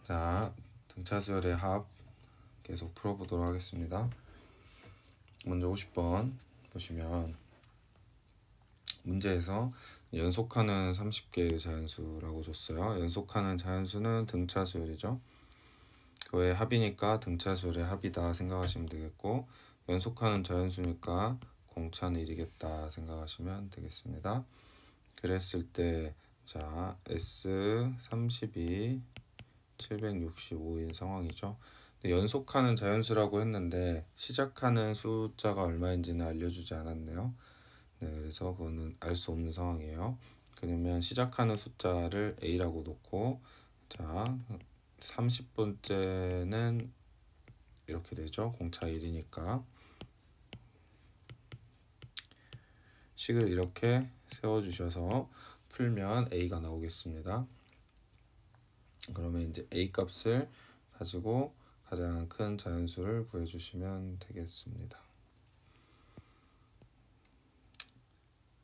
자, 등차 수열의 합 계속 풀어보도록 하겠습니다. 먼저 50번 보시면 문제에서 연속하는 30개의 자연수라고 줬어요. 연속하는 자연수는 등차 수열이죠. 그거의 합이니까 등차 수열의 합이다 생각하시면 되겠고, 연속하는 자연수니까 공차는 1이겠다 생각하시면 되겠습니다. 그랬을 때 자, S32 765인 상황이죠. 연속하는 자연수라고 했는데 시작하는 숫자가 얼마인지는 알려주지 않았네요. 네, 그래서 그거는 알 수 없는 상황이에요. 그러면 시작하는 숫자를 A라고 놓고, 자, 30번째는 이렇게 되죠. 공차 1이니까 식을 이렇게 세워주셔서 풀면 A가 나오겠습니다. 그러면 이제 A 값을 가지고 가장 큰 자연수를 구해주시면 되겠습니다.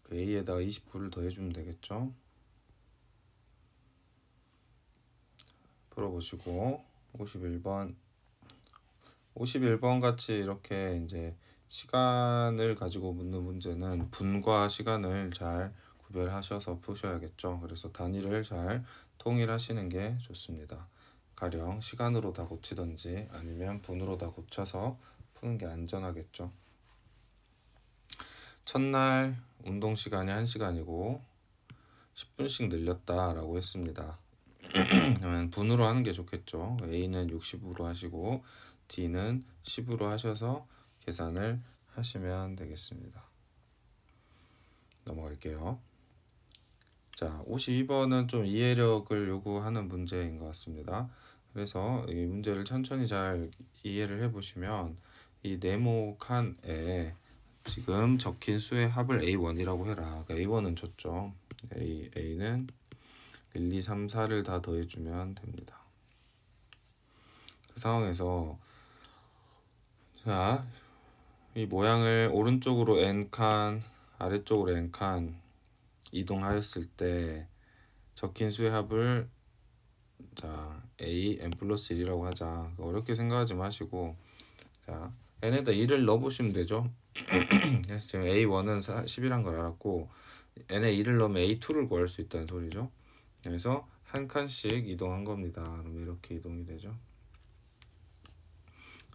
그 A에다가 29를 더해주면 되겠죠. 풀어보시고 51번 같이 이렇게 이제 시간을 가지고 묻는 문제는 분과 시간을 잘 구별하셔서 푸셔야겠죠. 그래서 단위를 잘 통일하시는 게 좋습니다. 가령 시간으로 다 고치던지 아니면 분으로 다 고쳐서 푸는 게 안전하겠죠. 첫날 운동 시간이 1시간이고 10분씩 늘렸다라고 했습니다. 그러면 분으로 하는 게 좋겠죠. A는 60으로 하시고 D는 10으로 하셔서 계산을 하시면 되겠습니다. 넘어갈게요. 자, 52번은 좀 이해력을 요구하는 문제인 것 같습니다. 그래서 이 문제를 천천히 잘 이해를 해보시면 이 네모칸에 지금 적힌 수의 합을 A1이라고 해라. 그러니까 A1은 줬죠. A는 1, 2, 3, 4를 다 더해주면 됩니다. 그 상황에서 자, 이 모양을 오른쪽으로 n칸, 아래쪽으로 n칸 이동하였을 때 적힌 수의 합을 자 A n 플러스 1이라고 하자. 어렵게 생각하지 마시고 자 n에다 1을 넣어보시면 되죠. 그래서 지금 A1은 10이란 걸 알았고 n에 1을 넣으면 A2를 구할 수 있다는 소리죠. 그래서 한 칸씩 이동한 겁니다. 그러면 이렇게 이동이 되죠.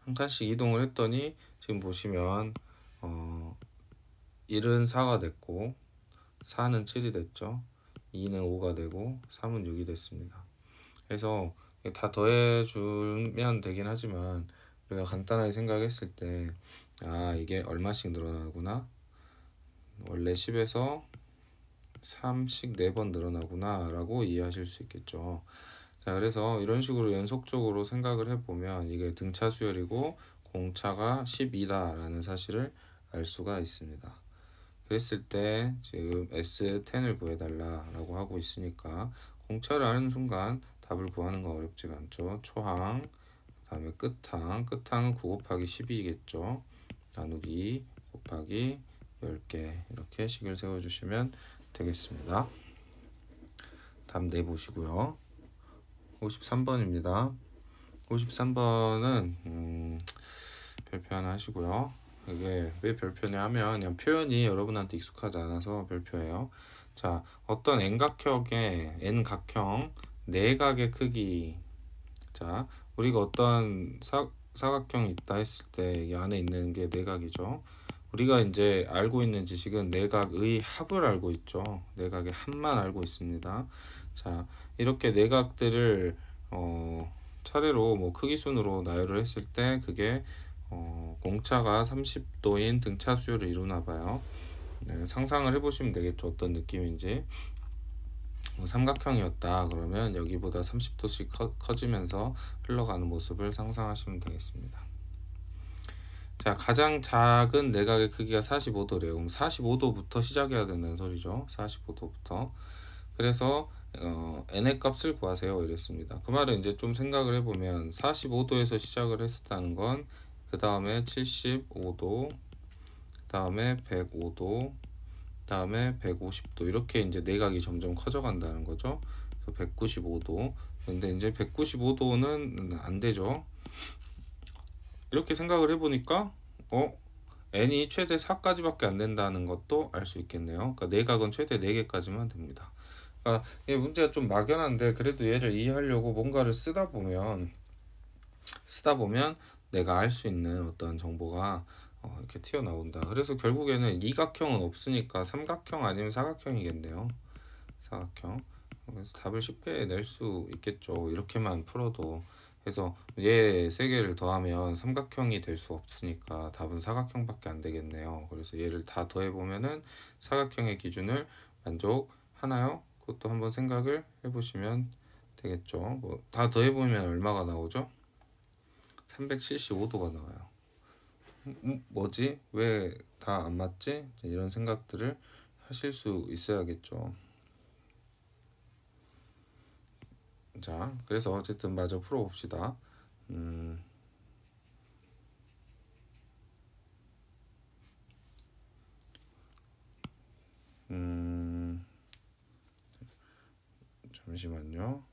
한 칸씩 이동을 했더니 지금 보시면 1은 4가 됐고 4는 7이 됐죠. 2는 5가 되고 3은 6이 됐습니다. 그래서 다 더해주면 되긴 하지만 우리가 간단하게 생각했을 때 이게 얼마씩 늘어나구나, 원래 10에서 3씩 4번 늘어나구나 라고 이해하실 수 있겠죠. 자, 그래서 이런 식으로 연속적으로 생각을 해보면 이게 등차 수열이고 공차가 12다 라는 사실을 알 수가 있습니다. 그랬을 때 지금 S10을 구해달라 라고 하고 있으니까 공차를 아는 순간 답을 구하는 건 어렵지가 않죠. 초항, 그 다음에 끝항, 끝항은 9 곱하기 12겠죠. 나누기 곱하기 10개 이렇게 식을 세워주시면 되겠습니다. 답 내보시고요. 53번입니다. 53번은 별표 하나 하시고요. 이게 왜 별표냐 하면 그냥 표현이 여러분한테 익숙하지 않아서 별표예요. 자, 어떤 n각형의 n각형 내각의 크기, 자 우리가 어떤 사각형이 있다 했을 때 이 안에 있는 게 내각이죠. 우리가 이제 알고 있는 지식은 내각의 합을 알고 있죠. 내각의 합만 알고 있습니다. 자, 이렇게 내각들을 차례로 뭐 크기 순으로 나열을 했을 때 그게 공차가 30도인 등차 수열을 이루나 봐요. 네, 상상을 해보시면 되겠죠. 어떤 느낌인지. 삼각형이었다 그러면 여기보다 30도씩 커지면서 흘러가는 모습을 상상하시면 되겠습니다. 자, 가장 작은 내각의 크기가 45도래요. 그럼 45도부터 시작해야 된다는 소리죠. 45도부터. 그래서 n의 값을 구하세요 이랬습니다. 그 말은 이제 좀 생각을 해보면 45도에서 시작을 했다는 건 그 다음에 75도, 그 다음에 105도, 그 다음에 150도 이렇게 이제 내각이 점점 커져 간다는 거죠. 그래서 195도, 근데 이제 195도는 안 되죠. 이렇게 생각을 해보니까 n이 최대 4까지밖에 안 된다는 것도 알 수 있겠네요. 그러니까 내각은 최대 4개까지만 됩니다. 그러니까 이 문제가 좀 막연한데 그래도 얘를 이해하려고 뭔가를 쓰다 보면 내가 알 수 있는 어떤 정보가 이렇게 튀어나온다. 그래서 결국에는 이각형은 없으니까 삼각형 아니면 사각형이겠네요. 사각형. 그래서 답을 쉽게 낼 수 있겠죠. 이렇게만 풀어도. 그래서 얘 세 개를 더하면 삼각형이 될 수 없으니까 답은 사각형밖에 안 되겠네요. 그래서 얘를 다 더해보면은 사각형의 기준을 만족하나요? 그것도 한번 생각을 해보시면 되겠죠. 뭐 다 더해보면 얼마가 나오죠? 375도가 나와요. 뭐지? 왜 다 안 맞지? 이런 생각들을 하실 수 있어야겠죠. 자, 그래서 어쨌든 마저 풀어봅시다. 잠시만요.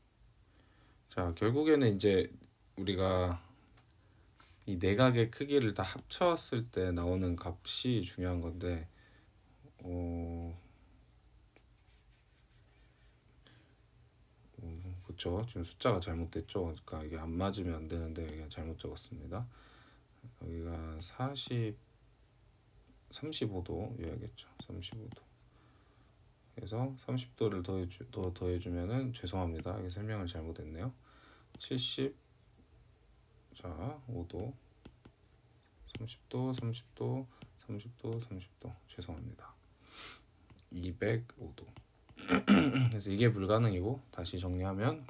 자, 결국에는 이제 우리가 이 내각의 크기를 다 합쳤을 때 나오는 값이 중요한 건데, 그쵸? 지금 숫자가 잘못됐죠? 그러니까 이게 안 맞으면 안 되는데 그냥 잘못 적었습니다. 여기가 35도여야겠죠. 35도. 그래서 30도를 더해주면은 죄송합니다. 이게 설명을 잘못했네요. 70, 자, 5도, 30도, 30도, 30도, 30도. 죄송합니다. 205도. 그래서 이게 불가능이고 다시 정리하면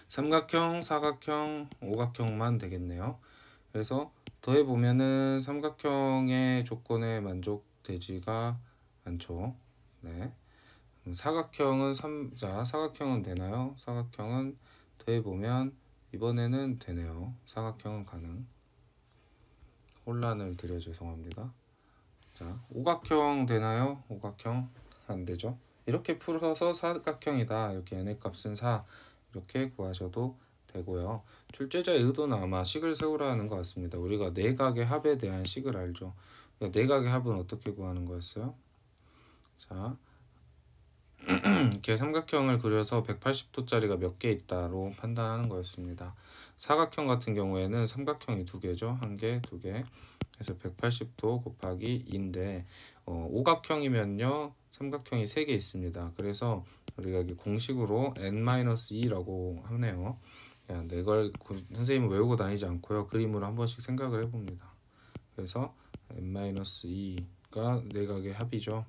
삼각형, 사각형, 오각형만 되겠네요. 그래서 더해보면은 삼각형의 조건에 만족되지가 않죠. 네. 사각형은 사각형은 되나요? 사각형은 더해보면 이번에는 되네요. 사각형은 가능. 혼란을 드려 죄송합니다. 자, 오각형 되나요? 오각형 안 되죠. 이렇게 풀어서 사각형이다. 이렇게 n의 값은 4 이렇게 구하셔도 되고요. 출제자의 의도는 아마 식을 세우라는 것 같습니다. 우리가 내각의 합에 대한 식을 알죠. 내각의 합은 어떻게 구하는 거였어요? 자, 이렇게 삼각형을 그려서 180도짜리가 몇 개 있다로 판단하는 거였습니다. 사각형 같은 경우에는 삼각형이 2개죠. 1개, 2개. 그래서 180도 곱하기 2인데 오각형이면요. 삼각형이 3개 있습니다. 그래서 우리가 여기 공식으로 n-2라고 하네요. 이걸 선생님은 외우고 다니지 않고요. 그림으로 한 번씩 생각을 해봅니다. 그래서 n-2가 내각의 합이죠.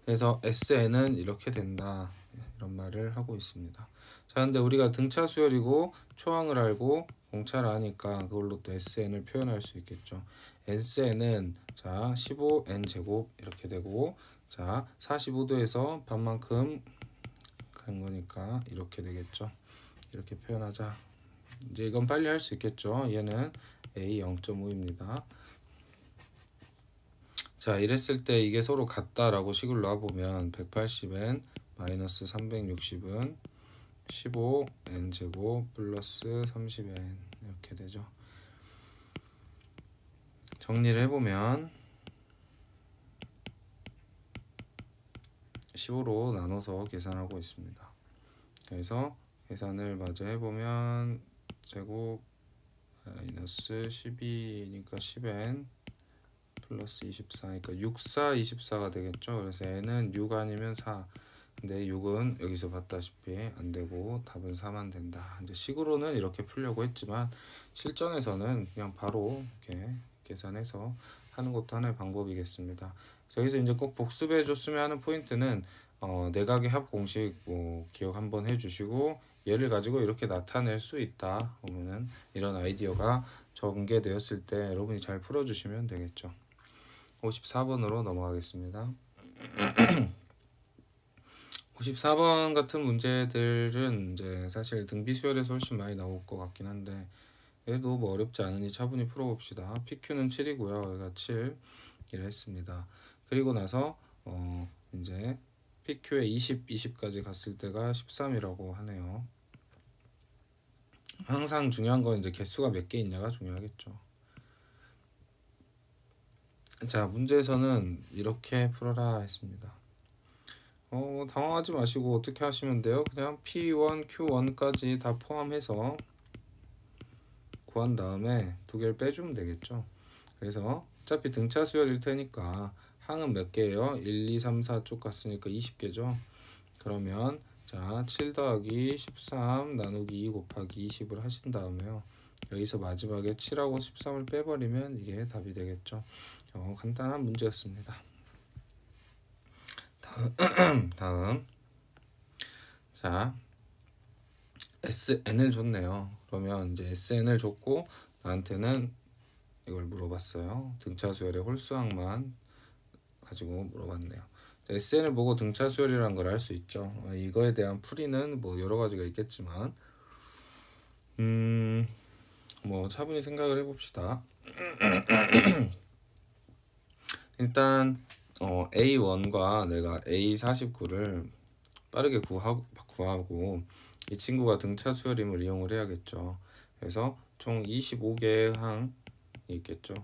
그래서 SN은 이렇게 된다. 이런 말을 하고 있습니다. 자, 근데 우리가 등차 수열이고 초항을 알고 공차를 아니까 그걸로 또 SN을 표현할 수 있겠죠. SN은 자 15N 제곱 이렇게 되고 자 45도에서 반만큼 간 거니까 이렇게 되겠죠. 이렇게 표현하자. 이제 이건 빨리 할 수 있겠죠. 얘는 A 0.5입니다. 자, 이랬을 때 이게 서로 같다라고 식을 놔보면 180n 마이너스 360은 15n 제곱 플러스 30n 이렇게 되죠. 정리를 해보면 15로 나눠서 계산하고 있습니다. 그래서 계산을 마저 해보면 제곱 마이너스 12니까 10n 플러스 24니까 6, 4, 24가 되겠죠. 그래서 n은 6 아니면 4. 근데 6은 여기서 봤다시피 안 되고 답은 4만 된다. 이제 식으로는 이렇게 풀려고 했지만 실전에서는 그냥 바로 이렇게 계산해서 하는 것도 하나의 방법이겠습니다. 여기서 이제 꼭 복습해 줬으면 하는 포인트는 내각의 합 공식 기억 한번 해주시고 얘를 가지고 이렇게 나타낼 수 있다. 그러면은 이런 아이디어가 전개되었을 때 여러분이 잘 풀어주시면 되겠죠. 54번으로 넘어가겠습니다. 54번 같은 문제들은 이제 사실 등비 수열에서 훨씬 많이 나올 것 같긴 한데 얘도 뭐 어렵지 않으니 차분히 풀어봅시다. PQ는 7이고요. 얘가 7 이를 했습니다. 그리고 나서 이제 PQ에 20까지 갔을 때가 13이라고 하네요. 항상 중요한 건 이제 개수가 몇 개 있냐가 중요하겠죠. 자, 문제에서는 이렇게 풀어라 했습니다. 당황하지 마시고 어떻게 하시면 돼요? 그냥 P1, Q1까지 다 포함해서 구한 다음에 두 개를 빼주면 되겠죠. 그래서 어차피 등차 수열일 테니까 항은 몇 개예요? 1, 2, 3, 4 쪽 갔으니까 20개죠. 그러면 자, 7 더하기 13 나누기 2 곱하기 20을 하신 다음에요. 여기서 마지막에 7하고 13을 빼버리면 이게 답이 되겠죠. 간단한 문제였습니다. 다음 자, SN을 줬네요. 그러면 이제 SN을 줬고 나한테는 이걸 물어봤어요. 등차 수열의 홀수항만 가지고 물어봤네요. SN을 보고 등차 수열이라는 걸 알 수 있죠. 이거에 대한 풀이는 뭐 여러 가지가 있겠지만 뭐 차분히 생각을 해봅시다. 일단 A1과 내가 A49를 빠르게 구하고 이 친구가 등차 수열임을 이용을 해야겠죠. 그래서 총 25개의 항이 있겠죠.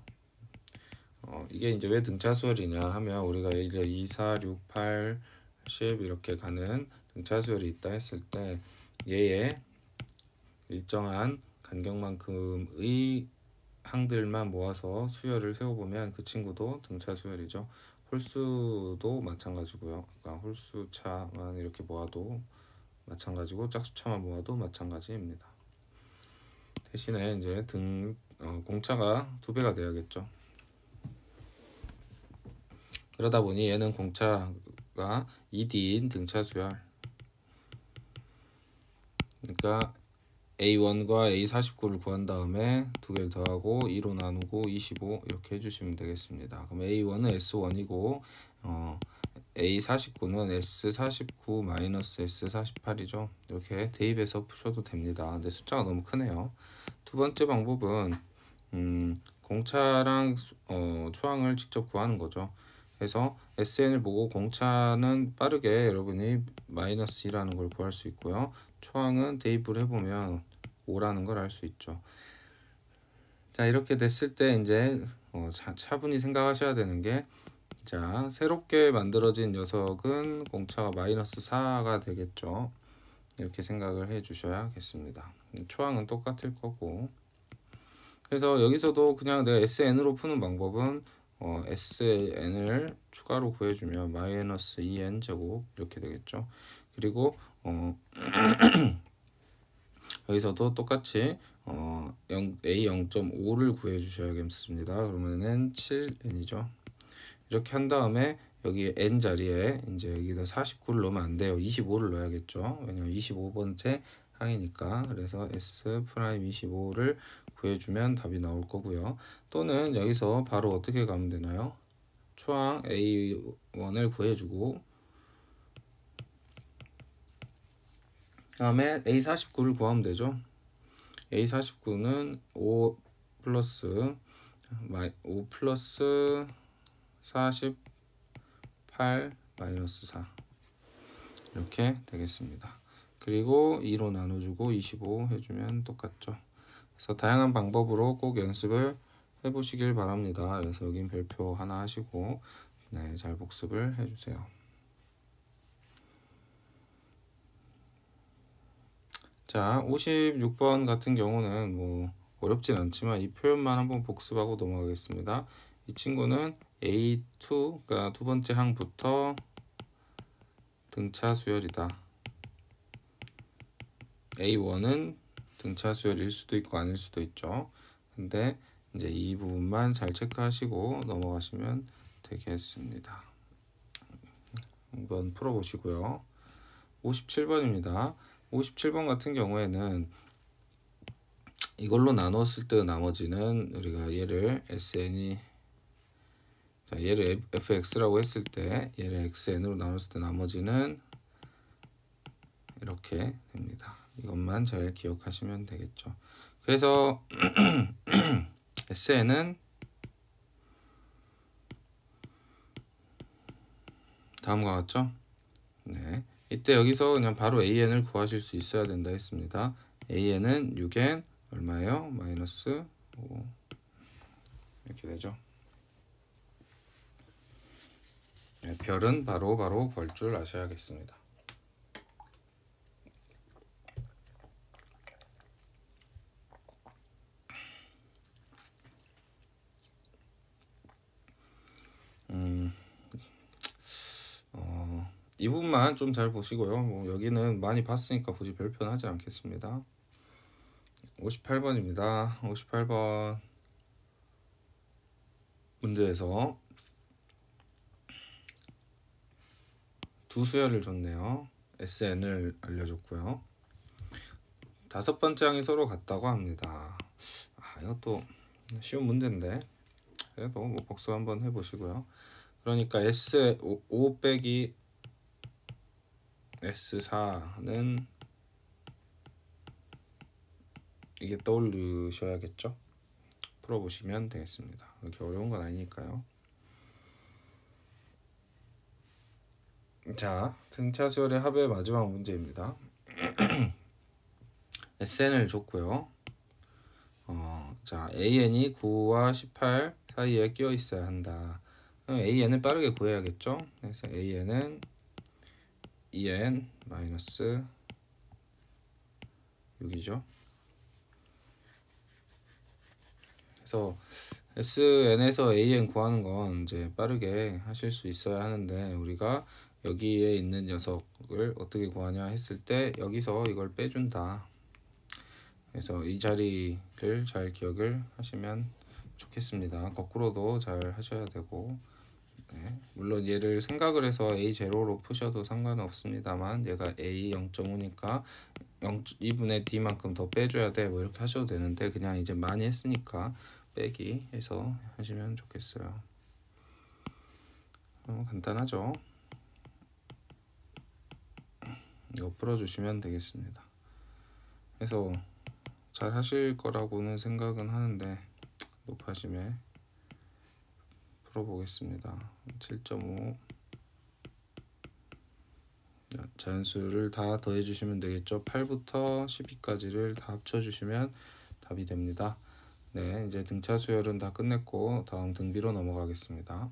이게 이제 왜 등차 수열이냐 하면 우리가 2, 4, 6, 8, 10 이렇게 가는 등차 수열이 있다 했을 때 얘의 일정한 간격만큼의 항들만 모아서 수열을 세워보면 그 친구도 등차 수열이죠. 홀수도 마찬가지고요. 그러니까 홀수차만 이렇게 모아도 마찬가지고 짝수차만 모아도 마찬가지입니다. 대신에 이제 공차가 2배가 돼야겠죠. 그러다 보니 얘는 공차가 2D인 등차 수열. 그러니까 A1과 A49를 구한 다음에 두 개를 더하고 2로 나누고 25 이렇게 해주시면 되겠습니다. 그럼 A1은 S1이고 A49는 S49 마이너스 S48이죠. 이렇게 대입해서 푸셔도 됩니다. 근데 숫자가 너무 크네요. 두 번째 방법은 공차랑 초항을 직접 구하는 거죠. 그래서 SN을 보고 공차는 빠르게 여러분이 마이너스 2라는 걸 구할 수 있고요. 초항은 대입을 해보면 5라는 걸 알 수 있죠. 자, 이렇게 됐을 때 이제 차분히 생각하셔야 되는 게 자, 새롭게 만들어진 녀석은 공차가 마이너스 4가 되겠죠. 이렇게 생각을 해 주셔야겠습니다. 초항은 똑같을 거고. 그래서 여기서도 그냥 내가 SN으로 푸는 방법은 SN을 추가로 구해주면 마이너스 2n 제곱 이렇게 되겠죠. 그리고 여기서도 똑같이 A0.5를 구해주셔야겠습니다. 그러면은 7n이죠. 이렇게 한 다음에 여기 n 자리에 이제 여기다 49를 넣으면 안 돼요. 25를 넣어야겠죠. 왜냐면 25번째 항이니까. 그래서 S'25를 구해주면 답이 나올 거고요. 또는 여기서 바로 어떻게 가면 되나요? 초항 A1을 구해주고 다음에 A49를 구하면 되죠. A49는 5 플러스 48 마이너스 4 이렇게 되겠습니다. 그리고 2로 나눠주고 25 해주면 똑같죠. 그래서 다양한 방법으로 꼭 연습을 해보시길 바랍니다. 그래서 여긴 별표 하나 하시고 네, 잘 복습을 해주세요. 자, 56번 같은 경우는 뭐 어렵진 않지만 이 표현만 한번 복습하고 넘어가겠습니다. 이 친구는 A2, 그러니까 두 번째 항부터 등차 수열이다. A1은 등차 수열일 수도 있고 아닐 수도 있죠. 근데 이제 이 부분만 잘 체크하시고 넘어가시면 되겠습니다. 한번 풀어보시고요. 57번입니다. 57번 같은 경우에는 이걸로 나눴을 때 나머지는 우리가 얘를 SN이 자, 얘를 fx라고 했을 때 얘를 xn으로 나눴을 때 나머지는 이렇게 됩니다. 이것만 잘 기억하시면 되겠죠. 그래서 SN은 다음과 같죠? 네, 이때 여기서 그냥 바로 AN을 구하실 수 있어야 된다 했습니다. AN은 6N 얼마예요? 마이너스 5 이렇게 되죠. 네, 별은 바로 구할 줄 아셔야겠습니다. 이 부분만 좀 잘 보시고요. 뭐 여기는 많이 봤으니까 굳이 별표는 하지 않겠습니다. 58번입니다. 58번 문제에서 두 수열을 줬네요. SN을 알려줬고요. 다섯 번째 항이 서로 같다고 합니다. 이것도 쉬운 문제인데 그래도 뭐 복습 한번 해보시고요. 그러니까 S5 빼기 S4는 이게 떠올리셔야겠죠. 풀어보시면 되겠습니다. 그렇게 어려운 건 아니니까요. 자, 등차 수열의 합의 마지막 문제입니다. SN을 줬고요. 자, AN이 9와 18 사이에 끼어 있어야 한다. AN을 빠르게 구해야겠죠. 그래서 AN은 2N 마이너스 6이죠. 그래서 SN에서 AN 구하는 건 이제 빠르게 하실 수 있어야 하는데 우리가 여기에 있는 녀석을 어떻게 구하냐 했을 때 여기서 이걸 빼준다. 그래서 이 자리를 잘 기억을 하시면 좋겠습니다. 거꾸로도 잘 하셔야 되고 네, 물론 얘를 생각을 해서 A0로 푸셔도 상관은 없습니다만 얘가 A 0.5니까 2분의 D만큼 더 빼줘야 돼 뭐 이렇게 하셔도 되는데 그냥 이제 많이 했으니까 빼기 해서 하시면 좋겠어요. 간단하죠. 이거 풀어주시면 되겠습니다. 그래서 잘 하실 거라고는 생각은 하는데 높아짐에 풀어보겠습니다. 7.5 자연수를 다 더해주시면 되겠죠. 8부터 12까지를 다 합쳐주시면 답이 됩니다. 네, 이제 등차 수열은 다 끝냈고 다음 등비로 넘어가겠습니다.